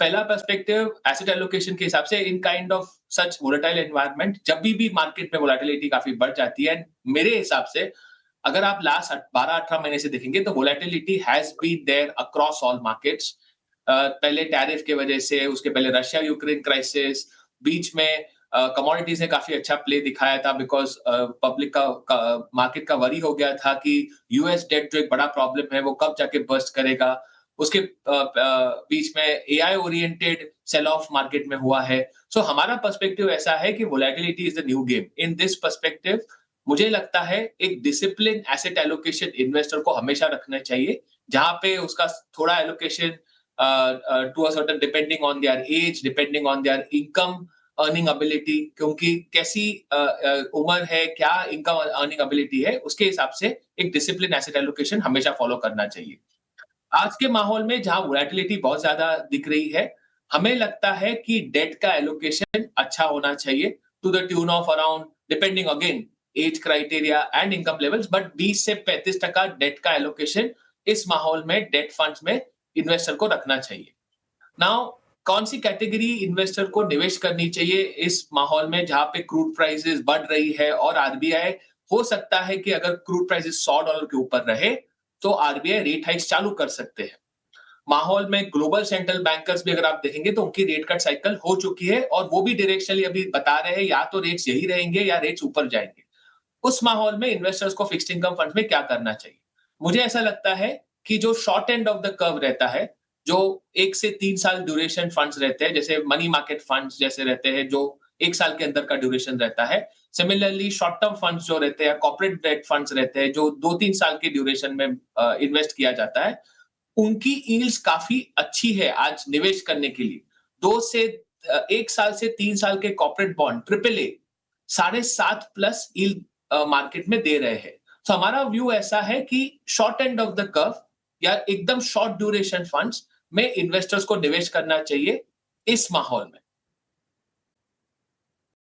पहला perspective asset allocation के हिसाब से in kind of such volatile environment जब भी मार्केट में वोलेटिलिटी काफी बढ़ जाती है, मेरे हिसाब से अगर आप लास्ट 12-18 महीने से देखेंगे तो volatility has been there across all markets. पहले टैरिफ के वजह से, उसके पहले रशिया यूक्रेन क्राइसिस, बीच में कमोडिटीज ने काफी अच्छा प्ले दिखाया था बिकॉज पब्लिक का मार्केट का वरी हो गया था कि यूएस डेट जो एक बड़ा प्रॉब्लम है वो कब जाके बर्स्ट करेगा। उसके बीच में AI oriented sell off market में हुआ है। सो हमारा पर्सपेक्टिव ऐसा है कि volatility is the new game. In this perspective मुझे लगता है एक डिसिप्लिन एसेट एलोकेशन इन्वेस्टर को हमेशा रखना चाहिए, जहां पे उसका थोड़ा allocation to a certain depending on their age, depending on their income earning ability, क्योंकि कैसी उम्र है, क्या इनकम अर्निंग एबिलिटी है, उसके हिसाब से एक डिसिप्लिन एसेट एलोकेशन हमेशा फॉलो करना चाहिए। आज के माहौल में जहां वोलेटिलिटी बहुत ज्यादा दिख रही है, हमें लगता है कि डेट का एलोकेशन अच्छा होना चाहिए to the tune of around, depending again age criteria and income levels, but 20 से 35% डेट का एलोकेशन इस माहौल में डेट फंड्स में इन्वेस्टर को रखना चाहिए। नाउ कौन सी कैटेगरी इन्वेस्टर को निवेश करनी चाहिए इस माहौल में जहां पे क्रूड प्राइसेस बढ़ रही है और आरबीआई, हो सकता है कि अगर क्रूड प्राइसेस $100 के ऊपर रहे तो आरबीआई रेट हाइक्स चालू कर सकते हैं। माहौल में ग्लोबल सेंट्रल बैंकर्स भी अगर आप देखेंगे तो उनकी रेट कट साइकिल हो चुकी है और वो भी डायरेक्शनली अभी बता रहे हैं या तो रेट्स यही रहेंगे या रेट्स ऊपर जाएंगे। उस माहौल में इन्वेस्टर्स को फिक्स्ड इनकम फंड में क्या करना चाहिए? मुझे ऐसा लगता है कि जो short end of the curve रहता है, जो 1 से 3 साल ड्यूरेशन फंड्स रहते हैं, जैसे मनी मार्केट फंड्स जैसे रहते हैं जो 1 साल के अंदर का ड्यूरेशन रहता है। सिमिलरली शॉर्ट टर्म फंड्स जो रहते हैं, कॉर्पोरेट डेट फंड्स रहते हैं जो 2-3 साल के ड्यूरेशन में इन्वेस्ट किया जाता है, उनकी यील्ड्स काफी अच्छी है आज निवेश करने के लिए। 1 साल से 3 साल के corporate bond triple A 7.5 plus yield market में दे रहे हैं। तो हमारा व्यू ऐसा है कि short end of the curve या एकदम शॉर्ट ड्यूरेशन फंड्स में इन्वेस्टर्स को निवेश करना चाहिए इस माहौल में।